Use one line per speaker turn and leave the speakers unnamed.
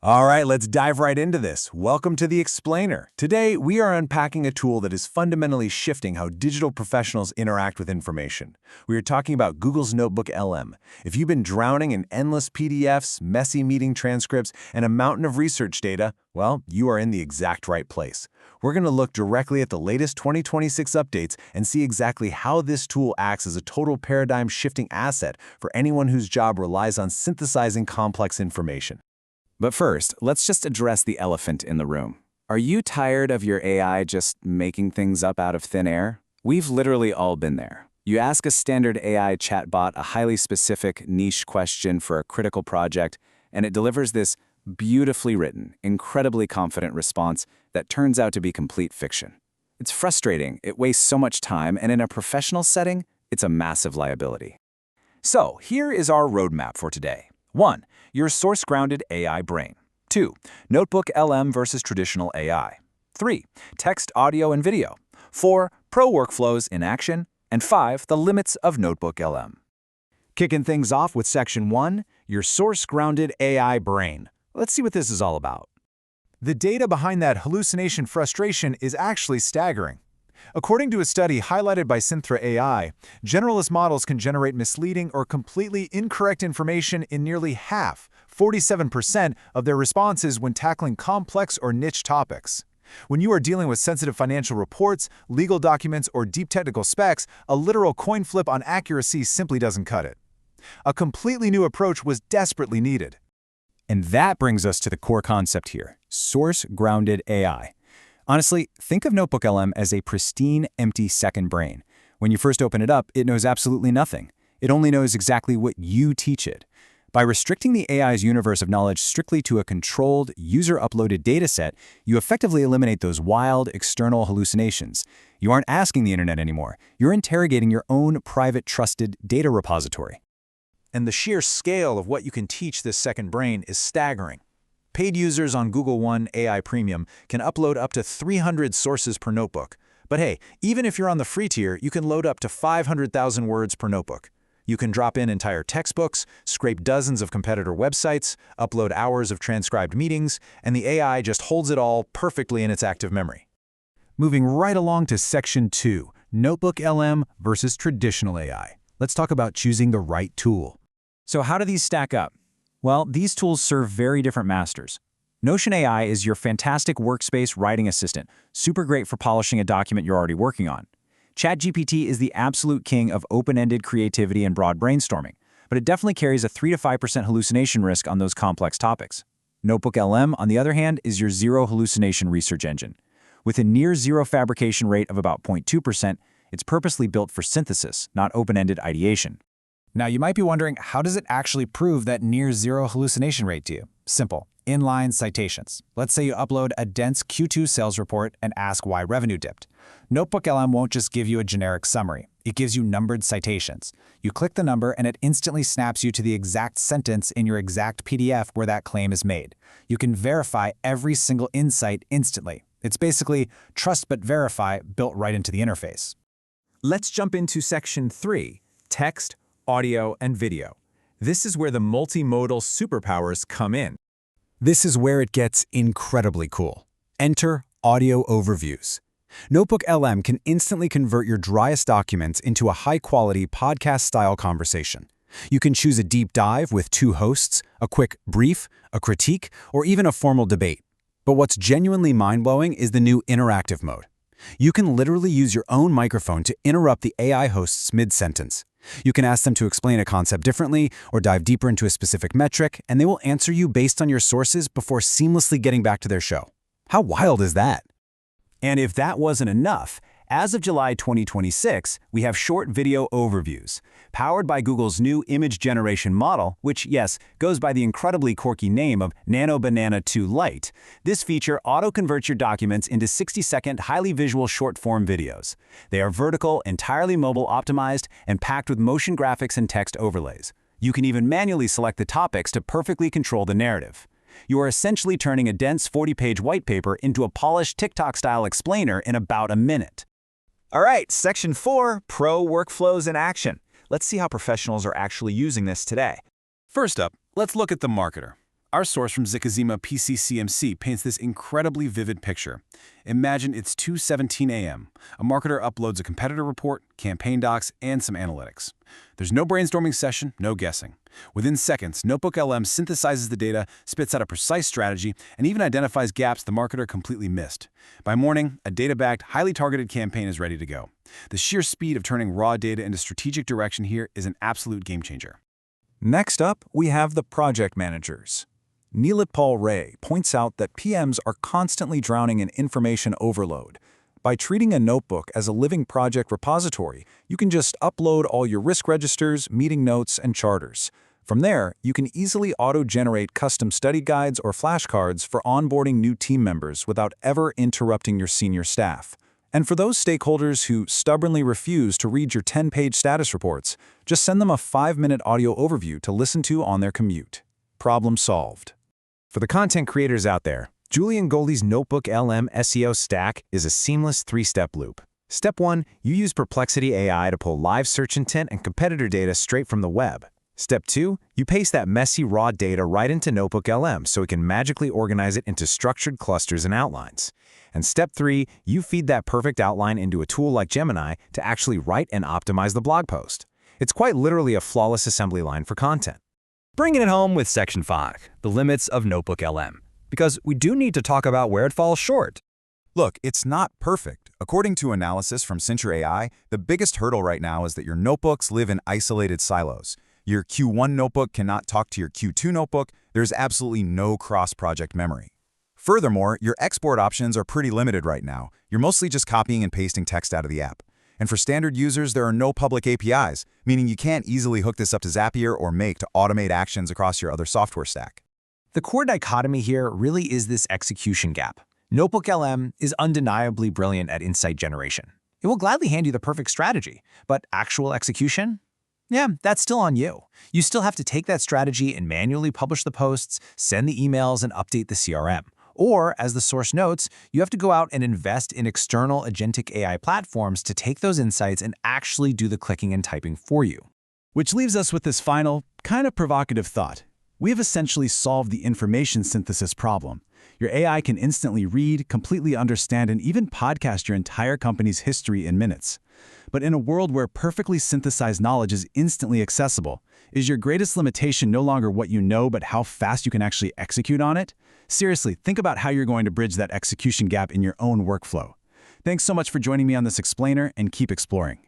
All right, let's dive right into this. Welcome to The Explainer. Today, we are unpacking a tool that is fundamentally shifting how digital professionals interact with information. We are talking about Google's NotebookLM. If you've been drowning in endless PDFs, messy meeting transcripts, and a mountain of research data, well, you are in the exact right place. We're going to look directly at the latest 2026 updates and see exactly how this tool acts as a total paradigm-shifting asset for anyone whose job relies on synthesizing complex information.
But first, let's just address the elephant in the room. Are you tired of your AI just making things up out of thin air? We've literally all been there. You ask a standard AI chatbot a highly specific, niche question for a critical project, and it delivers this beautifully written, incredibly confident response that turns out to be complete fiction. It's frustrating, it wastes so much time, and in a professional setting, it's a massive liability.
So, here is our roadmap for today. 1. Your source-grounded AI brain. 2. NotebookLM versus traditional AI. 3. Text, audio, and video. 4. Pro workflows in action. And 5. The limits of NotebookLM. Kicking things off with Section 1, your source-grounded AI brain. Let's see what this is all about. The data behind that hallucination frustration is actually staggering. According to a study highlighted by Synthra AI, generalist models can generate misleading or completely incorrect information in nearly half, 47%, of their responses when tackling complex or niche topics. When you are dealing with sensitive financial reports, legal documents, or deep technical specs, a literal coin flip on accuracy simply doesn't cut it. A completely new approach was desperately needed. And that brings us to the core concept here, source-grounded AI. Honestly, think of NotebookLM as a pristine, empty second brain. When you first open it up, it knows absolutely nothing. It only knows exactly what you teach it. By restricting the AI's universe of knowledge strictly to a controlled, user-uploaded dataset, you effectively eliminate those wild, external hallucinations. You aren't asking the internet anymore. You're interrogating your own private, trusted data repository. And the sheer scale of what you can teach this second brain is staggering. Paid users on Google One AI Premium can upload up to 300 sources per notebook. But hey, even if you're on the free tier, you can load up to 500,000 words per notebook. You can drop in entire textbooks, scrape dozens of competitor websites, upload hours of transcribed meetings, and the AI just holds it all perfectly in its active memory. Moving right along to Section 2, NotebookLM versus traditional AI. Let's talk about choosing the right tool. So how do these stack up? Well, these tools serve very different masters. Notion AI is your fantastic workspace writing assistant, super great for polishing a document you're already working on. ChatGPT is the absolute king of open-ended creativity and broad brainstorming, but it definitely carries a 3 to 5% hallucination risk on those complex topics. NotebookLM, on the other hand, is your zero hallucination research engine. With a near zero fabrication rate of about 0.2%, it's purposely built for synthesis, not open-ended ideation. Now, you might be wondering, how does it actually prove that near zero hallucination rate to you? Simple. Inline citations. Let's say you upload a dense Q2 sales report and ask why revenue dipped. NotebookLM won't just give you a generic summary. It gives you numbered citations. You click the number and it instantly snaps you to the exact sentence in your exact PDF where that claim is made. You can verify every single insight instantly. It's basically trust but verify built right into the interface. Let's jump into Section 3, text, audio, and video. This is where the multimodal superpowers come in. This is where it gets incredibly cool. Enter audio overviews. NotebookLM can instantly convert your driest documents into a high-quality podcast-style conversation. You can choose a deep dive with 2 hosts, a quick brief, a critique, or even a formal debate. But what's genuinely mind-blowing is the new interactive mode. You can literally use your own microphone to interrupt the AI hosts mid-sentence. You can ask them to explain a concept differently or dive deeper into a specific metric, and they will answer you based on your sources before seamlessly getting back to their show. How wild is that? And if that wasn't enough, as of July 2026, we have short video overviews. Powered by Google's new image generation model, which, yes, goes by the incredibly quirky name of Nano Banana 2 Lite, this feature auto-converts your documents into 60-second, highly visual short-form videos. They are vertical, entirely mobile optimized, and packed with motion graphics and text overlays. You can even manually select the topics to perfectly control the narrative. You are essentially turning a dense 40-page white paper into a polished TikTok-style explainer in about a minute. All right, Section 4, Pro Workflows in Action. Let's see how professionals are actually using this today. First up, let's look at the marketer.
Our source from Zikazima PCCMC paints this incredibly vivid picture. Imagine it's 2:17 a.m. A marketer uploads a competitor report, campaign docs, and some analytics. There's no brainstorming session, no guessing. Within seconds, NotebookLM synthesizes the data, spits out a precise strategy, and even identifies gaps the marketer completely missed. By morning, a data-backed, highly targeted campaign is ready to go. The sheer speed of turning raw data into strategic direction here is an absolute game-changer.
Next up, we have the project managers. Neelit Ray points out that PMs are constantly drowning in information overload. By treating a notebook as a living project repository, you can just upload all your risk registers, meeting notes, and charters. From there, you can easily auto-generate custom study guides or flashcards for onboarding new team members without ever interrupting your senior staff. And for those stakeholders who stubbornly refuse to read your 10-page status reports, just send them a 5-minute audio overview to listen to on their commute. Problem solved.
For the content creators out there, Julian Goldie's NotebookLM SEO stack is a seamless 3-step loop. Step 1, you use Perplexity AI to pull live search intent and competitor data straight from the web. Step 2, you paste that messy raw data right into NotebookLM so it can magically organize it into structured clusters and outlines. And Step 3, you feed that perfect outline into a tool like Gemini to actually write and optimize the blog post. It's quite literally a flawless assembly line for content.
Bringing it home with Section 5, the limits of NotebookLM, because we do need to talk about where it falls short.
Look, it's not perfect. According to analysis from Cincher AI, the biggest hurdle right now is that your notebooks live in isolated silos. Your Q1 notebook cannot talk to your Q2 notebook. There's absolutely no cross-project memory. Furthermore, your export options are pretty limited right now. You're mostly just copying and pasting text out of the app. And for standard users, there are no public APIs, meaning you can't easily hook this up to Zapier or Make to automate actions across your other software stack.
The core dichotomy here really is this execution gap. NotebookLM is undeniably brilliant at insight generation. It will gladly hand you the perfect strategy, but actual execution? Yeah, that's still on you. You still have to take that strategy and manually publish the posts, send the emails, and update the CRM. Or, as the source notes, you have to go out and invest in external agentic AI platforms to take those insights and actually do the clicking and typing for you.
Which leaves us with this final, kind of provocative thought. We have essentially solved the information synthesis problem. Your AI can instantly read, completely understand, and even podcast your entire company's history in minutes. But in a world where perfectly synthesized knowledge is instantly accessible, is your greatest limitation no longer what you know, but how fast you can actually execute on it? Seriously, think about how you're going to bridge that execution gap in your own workflow. Thanks so much for joining me on this explainer, and keep exploring.